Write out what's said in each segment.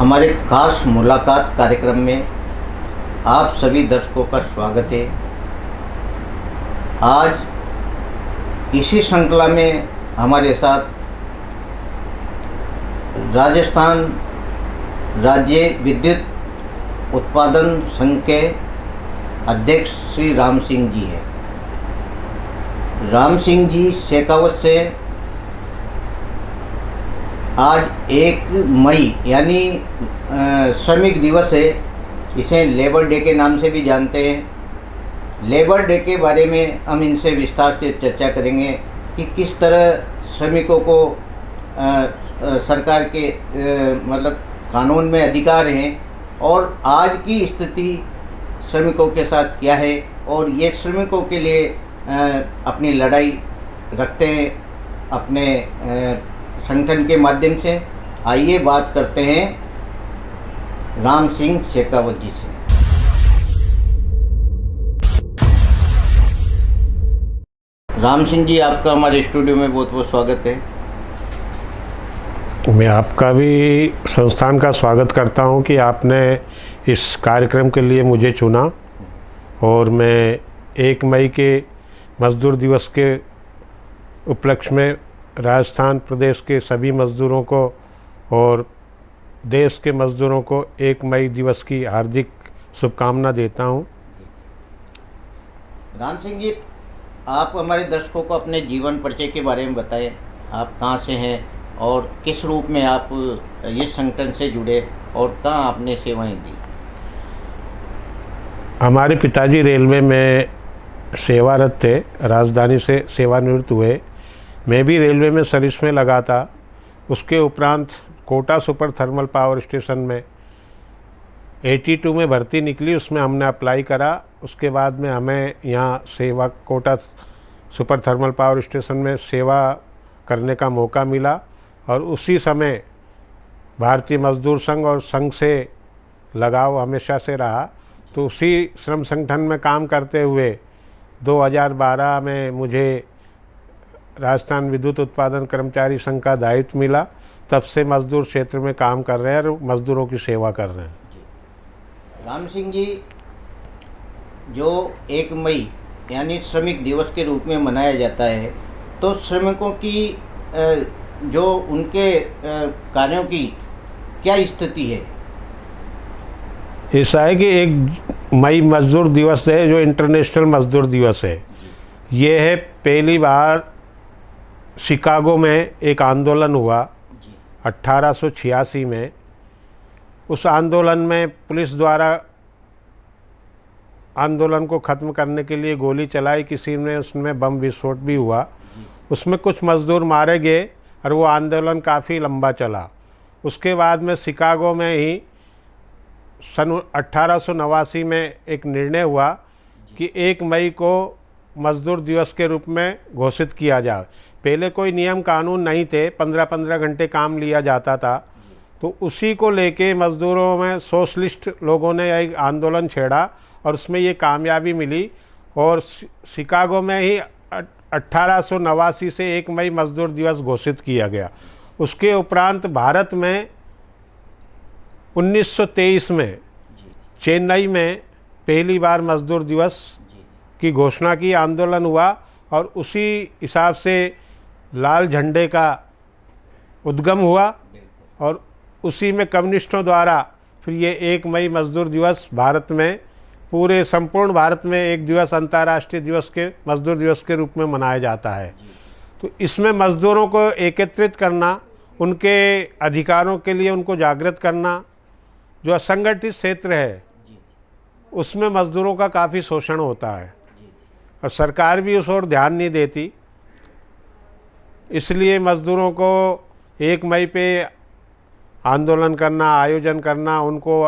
हमारे खास मुलाकात कार्यक्रम में आप सभी दर्शकों का स्वागत है। आज इसी श्रृंखला में हमारे साथ राजस्थान राज्य विद्युत उत्पादन संघ के अध्यक्ष श्री राम सिंह जी हैं। राम सिंह जी शेखावत से आज 1 मई यानी श्रमिक दिवस है, इसे लेबर डे के नाम से भी जानते हैं। लेबर डे के बारे में हम इनसे विस्तार से चर्चा करेंगे कि किस तरह श्रमिकों को सरकार के मतलब कानून में अधिकार हैं और आज की स्थिति श्रमिकों के साथ क्या है और ये श्रमिकों के लिए अपनी लड़ाई रखते हैं अपने संगठन के माध्यम से। आइए बात करते हैं राम सिंह शेखावत जी से। राम सिंह जी, आपका हमारे स्टूडियो में बहुत बहुत स्वागत है। मैं आपका भी संस्थान का स्वागत करता हूं कि आपने इस कार्यक्रम के लिए मुझे चुना और मैं 1 मई के मज़दूर दिवस के उपलक्ष्य में राजस्थान प्रदेश के सभी मज़दूरों को और देश के मज़दूरों को 1 मई दिवस की हार्दिक शुभकामना देता हूं। राम सिंह जी, आप हमारे दर्शकों को अपने जीवन परिचय के बारे में बताएं। आप कहां से हैं और किस रूप में आप इस संगठन से जुड़े और कहां आपने सेवाएं दी? हमारे पिताजी रेलवे में सेवारत थे, राजधानी से सेवानिवृत्त हुए। मैं भी रेलवे में सर्विस में लगा था। उसके उपरांत Kota super thermal power station में 82 में भर्ती निकली, उसमें हमने अप्लाई करा। उसके बाद में हमें यहाँ सेवा Kota super thermal power station में सेवा करने का मौका मिला और उसी समय भारतीय मजदूर संघ और संघ से लगाव हमेशा से रहा। तो उसी श्रम संगठन में काम करते हुए 2012 में मुझे राजस्थान विद्युत उत्पादन कर्मचारी संघ का दायित्व मिला। तब से मजदूर क्षेत्र में काम कर रहे हैं और मजदूरों की सेवा कर रहे हैं। राम सिंह जी, जो 1 मई यानी श्रमिक दिवस के रूप में मनाया जाता है, तो श्रमिकों की जो उनके कार्यों की क्या स्थिति है? ऐसा है कि 1 मई मजदूर दिवस है, जो इंटरनेशनल मजदूर दिवस है। ये है पहली बार शिकागो में एक आंदोलन हुआ 1886 में। उस आंदोलन में पुलिस द्वारा आंदोलन को ख़त्म करने के लिए गोली चलाई, किसी ने उसमें बम विस्फोट भी हुआ। उसमें कुछ मज़दूर मारे गए और वो आंदोलन काफ़ी लंबा चला। उसके बाद में शिकागो में ही सन 1889 में एक निर्णय हुआ कि 1 मई को मज़दूर दिवस के रूप में घोषित किया जाए। पहले कोई नियम कानून नहीं थे, 15-15 घंटे काम लिया जाता था। तो उसी को लेके मज़दूरों में सोशलिस्ट लोगों ने एक आंदोलन छेड़ा और उसमें ये कामयाबी मिली और शिकागो में ही 1889 से 1 मई मज़दूर दिवस घोषित किया गया। उसके उपरांत भारत में 1923 में चेन्नई में पहली बार मज़दूर दिवस की घोषणा की, आंदोलन हुआ और उसी हिसाब से लाल झंडे का उद्गम हुआ और उसी में कम्युनिस्टों द्वारा फिर ये 1 मई मज़दूर दिवस भारत में, पूरे संपूर्ण भारत में एक दिवस अंतर्राष्ट्रीय दिवस के मज़दूर दिवस के रूप में मनाया जाता है। तो इसमें मज़दूरों को एकत्रित करना, उनके अधिकारों के लिए उनको जागृत करना। जो असंगठित क्षेत्र है उसमें मज़दूरों का काफ़ी शोषण होता है और सरकार भी उस ओर ध्यान नहीं देती। इसलिए मज़दूरों को 1 मई पे आंदोलन करना, आयोजन करना, उनको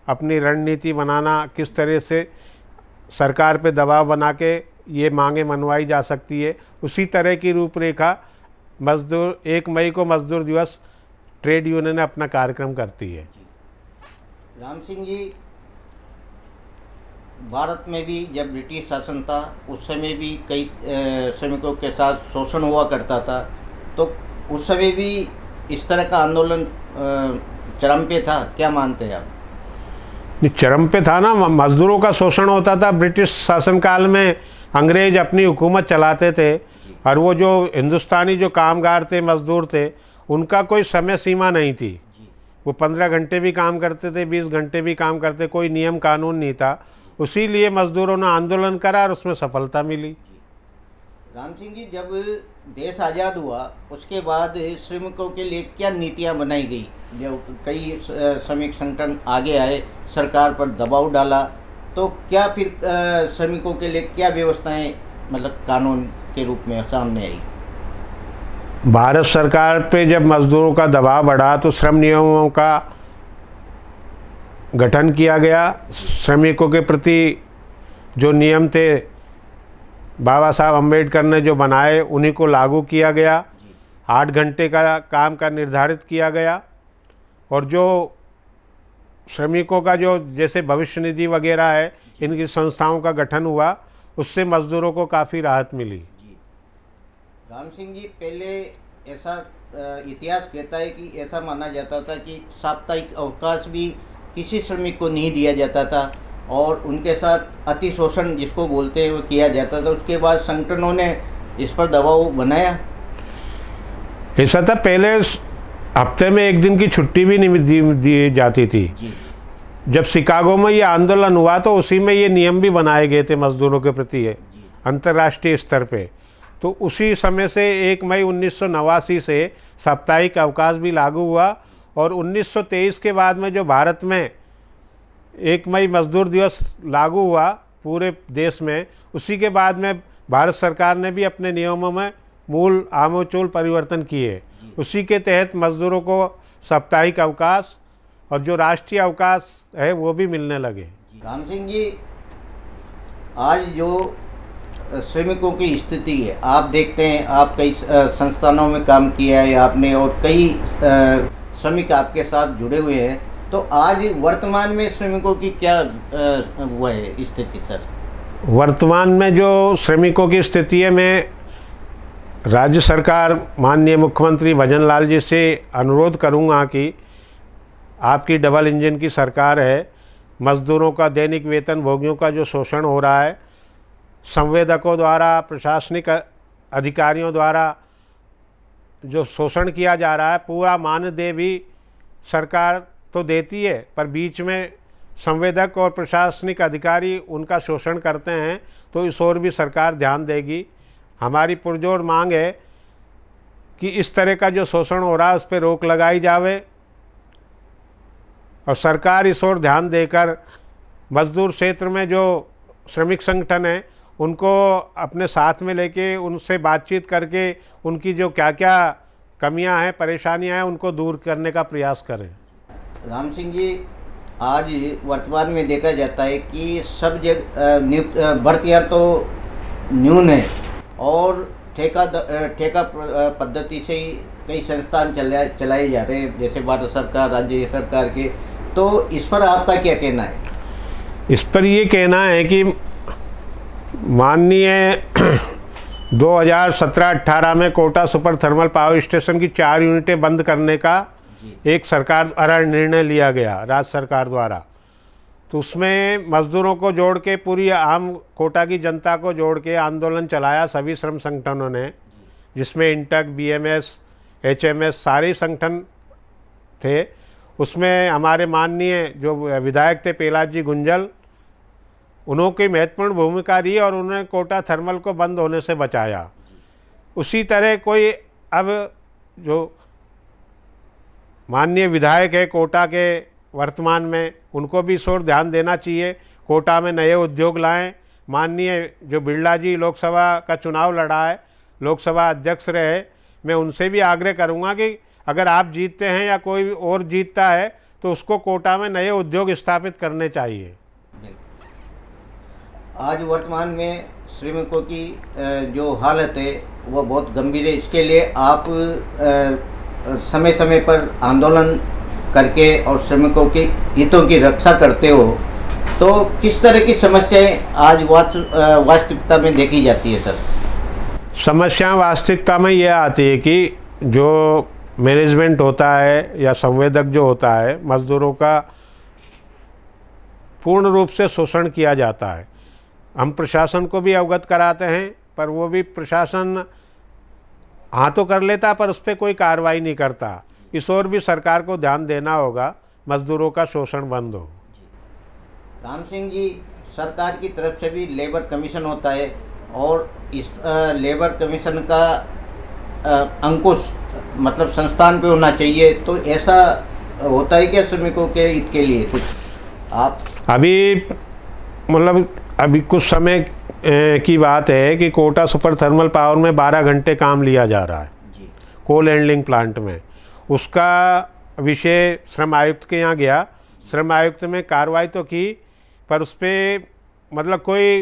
अपनी रणनीति बनाना, किस तरह से सरकार पे दबाव बना के ये मांगें मनवाई जा सकती है, उसी तरह की रूपरेखा मज़दूर 1 मई को मज़दूर दिवस ट्रेड यूनियन अपना कार्यक्रम करती है। राम सिंह जी, भारत में भी जब ब्रिटिश शासन था उस समय भी कई श्रमिकों के साथ शोषण हुआ करता था, तो उस समय भी इस तरह का आंदोलन चरम पे था, क्या मानते हैं आप? चरम पे था ना, मजदूरों का शोषण होता था। ब्रिटिश शासनकाल में अंग्रेज अपनी हुकूमत चलाते थे, और वो जो हिंदुस्तानी जो कामगार थे, मजदूर थे, उनका कोई समय सीमा नहीं थी। वो 15 घंटे भी काम करते थे, 20 घंटे भी काम करते, कोई नियम कानून नहीं था। उसी लिए मजदूरों ने आंदोलन करा और उसमें सफलता मिली। राम सिंह जी, जब देश आज़ाद हुआ उसके बाद श्रमिकों के लिए क्या नीतियां बनाई गई? जब कई श्रमिक संगठन आगे आए, सरकार पर दबाव डाला, तो क्या फिर श्रमिकों के लिए क्या व्यवस्थाएं मतलब कानून के रूप में सामने आई? भारत सरकार पे जब मजदूरों का दबाव बढ़ा तो श्रम नियमों का गठन किया गया। श्रमिकों के प्रति जो नियम थे बाबा साहब अम्बेडकर ने जो बनाए, उन्हीं को लागू किया गया। 8 घंटे का काम का निर्धारित किया गया, और जो श्रमिकों का जो जैसे भविष्य निधि वगैरह है, इनकी संस्थाओं का गठन हुआ, उससे मजदूरों को काफ़ी राहत मिली। राम सिंह जी, पहले ऐसा इतिहास कहता है कि ऐसा माना जाता था कि साप्ताहिक अवकाश भी किसी श्रमिक को नहीं दिया जाता था, और उनके साथ अति शोषण जिसको बोलते हैं वो किया जाता था। उसके बाद संगठनों ने इस पर दबाव बनाया। ऐसा था, पहले हफ्ते में 1 दिन की छुट्टी भी नहीं दी जाती थी। जब शिकागो में ये आंदोलन हुआ तो उसी में ये नियम भी बनाए गए थे मजदूरों के प्रति अंतर्राष्ट्रीय स्तर पे। तो उसी समय से 1 मई 1989 से साप्ताहिक अवकाश भी लागू हुआ, और 1923 के बाद में जो भारत में 1 मई मजदूर दिवस लागू हुआ पूरे देश में, उसी के बाद में भारत सरकार ने भी अपने नियमों में मूल आमूल परिवर्तन किए। उसी के तहत मजदूरों को साप्ताहिक अवकाश और जो राष्ट्रीय अवकाश है वो भी मिलने लगे। राम सिंह जी, आज जो श्रमिकों की स्थिति है, आप देखते हैं, आप कई संस्थानों में काम किया है आपने, और कई श्रमिक आपके साथ जुड़े हुए हैं, तो आज वर्तमान में श्रमिकों की क्या वो है स्थिति सर? वर्तमान में जो श्रमिकों की स्थिति है, मैं राज्य सरकार माननीय मुख्यमंत्री भजन लाल जी से अनुरोध करूंगा कि आपकी डबल इंजन की सरकार है, मजदूरों का दैनिक वेतन भोगियों का जो शोषण हो रहा है, संवेदकों द्वारा, प्रशासनिक अधिकारियों द्वारा जो शोषण किया जा रहा है, पूरा मानदेय भी सरकार तो देती है, पर बीच में संवेदक और प्रशासनिक अधिकारी उनका शोषण करते हैं, तो इस ओर भी सरकार ध्यान देगी। हमारी पुरजोर मांग है कि इस तरह का जो शोषण हो रहा है उस पर रोक लगाई जावे, और सरकार इस ओर ध्यान देकर मजदूर क्षेत्र में जो श्रमिक संगठन हैं उनको अपने साथ में लेके उनसे बातचीत करके उनकी जो क्या क्या कमियां हैं, परेशानियां हैं, उनको दूर करने का प्रयास करें। राम सिंह जी, आज वर्तमान में देखा जाता है कि सब जगह भर्तियाँ तो न्यून है, और ठेका पद्धति से ही कई संस्थान चलाए जा रहे हैं, जैसे भारत सरकार, राज्य सरकार के। तो इस पर आपका क्या कहना है? इस पर ये कहना है कि माननीय 2017-18 में Kota super thermal power station की 4 यूनिटें बंद करने का एक सरकार द्वारा निर्णय लिया गया, राज्य सरकार द्वारा। तो उसमें मजदूरों को जोड़ के, पूरी आम कोटा की जनता को जोड़ के आंदोलन चलाया सभी श्रम संगठनों ने, जिसमें इंटक, बीएमएस, एचएमएस सारे संगठन थे। उसमें हमारे माननीय जो विधायक थे पेलाज जी गुंजल, उन्होंने महत्वपूर्ण भूमिका रही और उन्होंने कोटा थर्मल को बंद होने से बचाया। उसी तरह कोई अब जो माननीय विधायक है कोटा के वर्तमान में, उनको भी इस ओर ध्यान देना चाहिए, कोटा में नए उद्योग लाएं। माननीय जो बिरला जी लोकसभा का चुनाव लड़ा है, लोकसभा अध्यक्ष रहे, मैं उनसे भी आग्रह करूंगा कि अगर आप जीतते हैं या कोई और जीतता है तो उसको कोटा में नए उद्योग स्थापित करने चाहिए। आज वर्तमान में श्रमिकों की जो हालत है वो बहुत गंभीर है। इसके लिए आप समय समय पर आंदोलन करके और श्रमिकों के हितों की रक्षा करते हो, तो किस तरह की समस्याएं आज वास्तविकता में देखी जाती है सर? समस्या वास्तविकता में यह आती है कि जो मैनेजमेंट होता है या संवेदक जो होता है, मज़दूरों का पूर्ण रूप से शोषण किया जाता है। हम प्रशासन को भी अवगत कराते हैं, पर वो भी प्रशासन हाँ तो कर लेता पर उस पर कोई कार्रवाई नहीं करता। इस ओर भी सरकार को ध्यान देना होगा, मज़दूरों का शोषण बंद हो। राम सिंह जी, सरकार की तरफ से भी लेबर कमीशन होता है और इस लेबर कमीशन का अंकुश मतलब संस्थान पे होना चाहिए, तो ऐसा होता है क्या श्रमिकों के हित के लिए कुछ आप? अभी मतलब अभी कुछ समय की बात है कि कोटा सुपर थर्मल पावर में 12 घंटे काम लिया जा रहा है जी। कोल हैंडलिंग प्लांट में। उसका विषय श्रम आयुक्त के यहाँ गया, श्रम आयुक्त में कार्रवाई तो की, पर उस पर मतलब कोई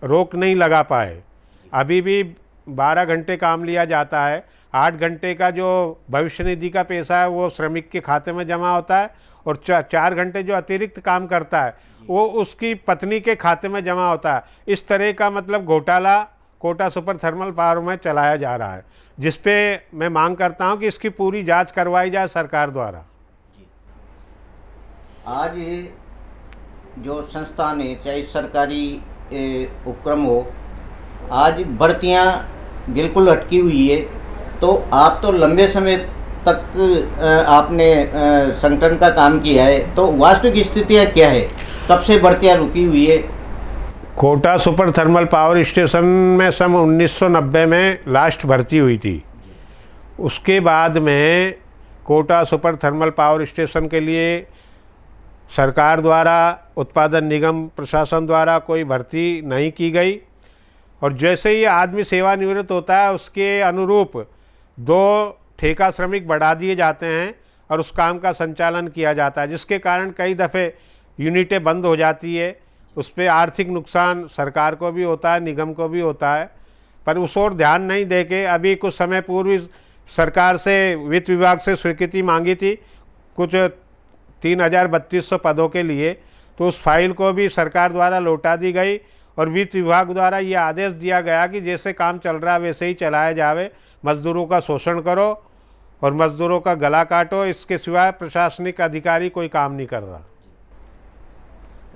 रोक नहीं लगा पाए। अभी भी 12 घंटे काम लिया जाता है। 8 घंटे का जो भविष्य निधि का पैसा है वो श्रमिक के खाते में जमा होता है, और 4 घंटे जो अतिरिक्त काम करता है वो उसकी पत्नी के खाते में जमा होता है। इस तरह का मतलब घोटाला कोटा सुपर थर्मल पावर में चलाया जा रहा है, जिस पे मैं मांग करता हूं कि इसकी पूरी जांच करवाई जाए सरकार द्वारा। आज जो संस्थान है, चाहे सरकारी उपक्रम हो, आज भर्तियां बिल्कुल अटकी हुई है। तो आप तो लंबे समय तक आपने संगठन का काम किया है, तो वास्तविक स्थितियाँ क्या है, कब से भर्तियाँ रुकी हुई है? Kota super thermal power station में सन 1990 में लास्ट भर्ती हुई थी। उसके बाद में Kota super thermal power station के लिए सरकार द्वारा, उत्पादन निगम प्रशासन द्वारा कोई भर्ती नहीं की गई, और जैसे ही आदमी सेवानिवृत्त होता है उसके अनुरूप 2 ठेका श्रमिक बढ़ा दिए जाते हैं और उस काम का संचालन किया जाता है, जिसके कारण कई दफ़े यूनिटें बंद हो जाती है। उस पर आर्थिक नुकसान सरकार को भी होता है, निगम को भी होता है, पर उस ओर ध्यान नहीं दे के अभी कुछ समय पूर्व सरकार से, वित्त विभाग से स्वीकृति मांगी थी कुछ 3,3200 पदों के लिए, तो उस फाइल को भी सरकार द्वारा लौटा दी गई और वित्त विभाग द्वारा ये आदेश दिया गया कि जैसे काम चल रहा है वैसे ही चलाया जावे, मज़दूरों का शोषण करो और मज़दूरों का गला काटो, इसके सिवाय प्रशासनिक अधिकारी कोई काम नहीं कर रहा।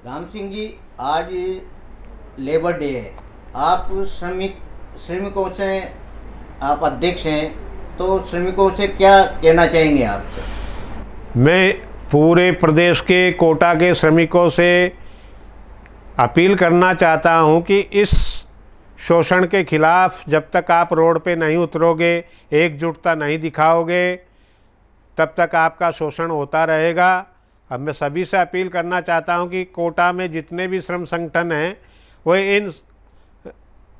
राम सिंह जी, आज लेबर डे है, आप श्रमिकों से, आप अध्यक्ष हैं, तो श्रमिकों से क्या कहना चाहेंगे आप? मैं पूरे प्रदेश के कोटा के श्रमिकों से अपील करना चाहता हूं कि इस शोषण के खिलाफ जब तक आप रोड पे नहीं उतरोगे, एकजुटता नहीं दिखाओगे, तब तक आपका शोषण होता रहेगा। अब मैं सभी से अपील करना चाहता हूं कि कोटा में जितने भी श्रम संगठन हैं वो इन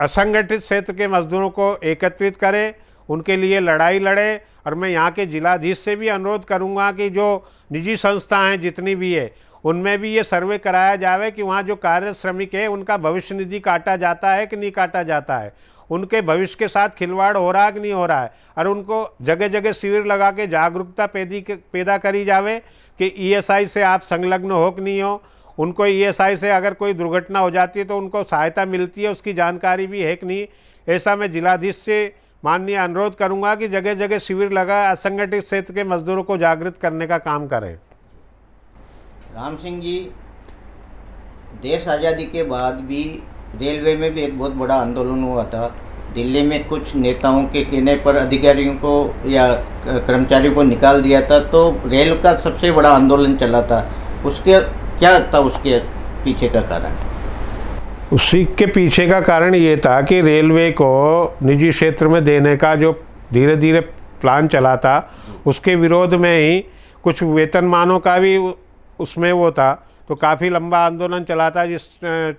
असंगठित क्षेत्र के मजदूरों को एकत्रित करें, उनके लिए लड़ाई लड़े। और मैं यहाँ के जिलाधीश से भी अनुरोध करूँगा कि जो निजी संस्था हैं जितनी भी है, उनमें भी ये सर्वे कराया जाए कि वहाँ जो कार्यरत श्रमिक है उनका भविष्य निधि काटा जाता है कि नहीं काटा जाता है, उनके भविष्य के साथ खिलवाड़ हो रहा है कि नहीं हो रहा है, और उनको जगह जगह शिविर लगा के जागरूकता पैदा करी जावे कि ईएसआई से आप संलग्न हो कि नहीं हो, उनको ईएसआई से अगर कोई दुर्घटना हो जाती है तो उनको सहायता मिलती है, उसकी जानकारी भी है कि नहीं। ऐसा मैं जिलाधीश से माननीय अनुरोध करूंगा कि जगह जगह शिविर लगा असंगठित क्षेत्र के मजदूरों को जागृत करने का काम करें। राम सिंह जी, देश आज़ादी के बाद भी रेलवे में भी एक बहुत बड़ा आंदोलन हुआ था। दिल्ली में कुछ नेताओं के कहने पर अधिकारियों को या कर्मचारियों को निकाल दिया था, तो रेल का सबसे बड़ा आंदोलन चला था। उसके क्या था उसके पीछे का कारण? उसी के पीछे का कारण ये था कि रेलवे को निजी क्षेत्र में देने का जो धीरे धीरे प्लान चला था, उसके विरोध में ही कुछ वेतनमानों का भी उसमें वो था, तो काफ़ी लंबा आंदोलन चला था। जिस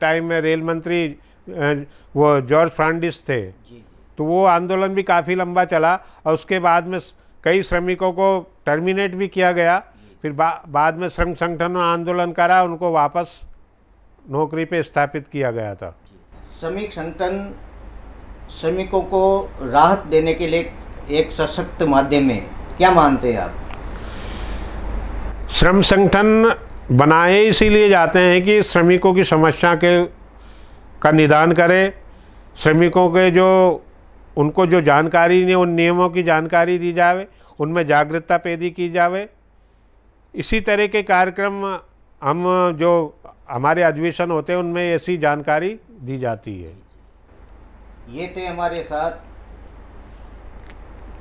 टाइम में रेल मंत्री वो जॉर्ज फर्नांडिस थे, तो वो आंदोलन भी काफ़ी लंबा चला और उसके बाद में कई श्रमिकों को टर्मिनेट भी किया गया। फिर बाद में श्रम संगठनों ने आंदोलन करा, उनको वापस नौकरी पे स्थापित किया गया था। श्रमिक संगठन श्रमिकों को राहत देने के लिए एक सशक्त माध्यम है, क्या मानते हैं आप? श्रम संगठन बनाए इसीलिए जाते हैं कि श्रमिकों की समस्या का निदान करें, श्रमिकों के जो उनको जो जानकारी नहीं, उन नियमों की जानकारी दी जावे, उनमें जागरूकता पैदा की जावे। इसी तरह के कार्यक्रम हम जो हमारे अधिवेशन होते हैं उनमें ऐसी जानकारी दी जाती है। ये थे हमारे साथ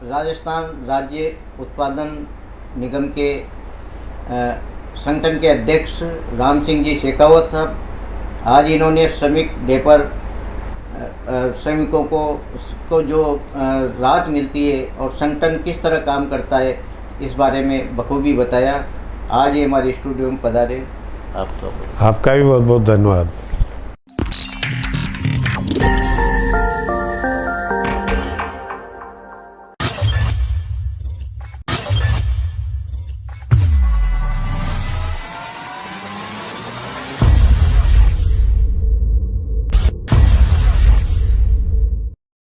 राजस्थान राज्य उत्पादन निगम के संगठन के अध्यक्ष राम सिंह जी शेखावत साहब। आज इन्होंने श्रमिक डे पर श्रमिकों को जो राहत मिलती है और संगठन किस तरह काम करता है इस बारे में बखूबी बताया। आज ये हमारे स्टूडियो में पधारे। आपका भी बहुत बहुत धन्यवाद।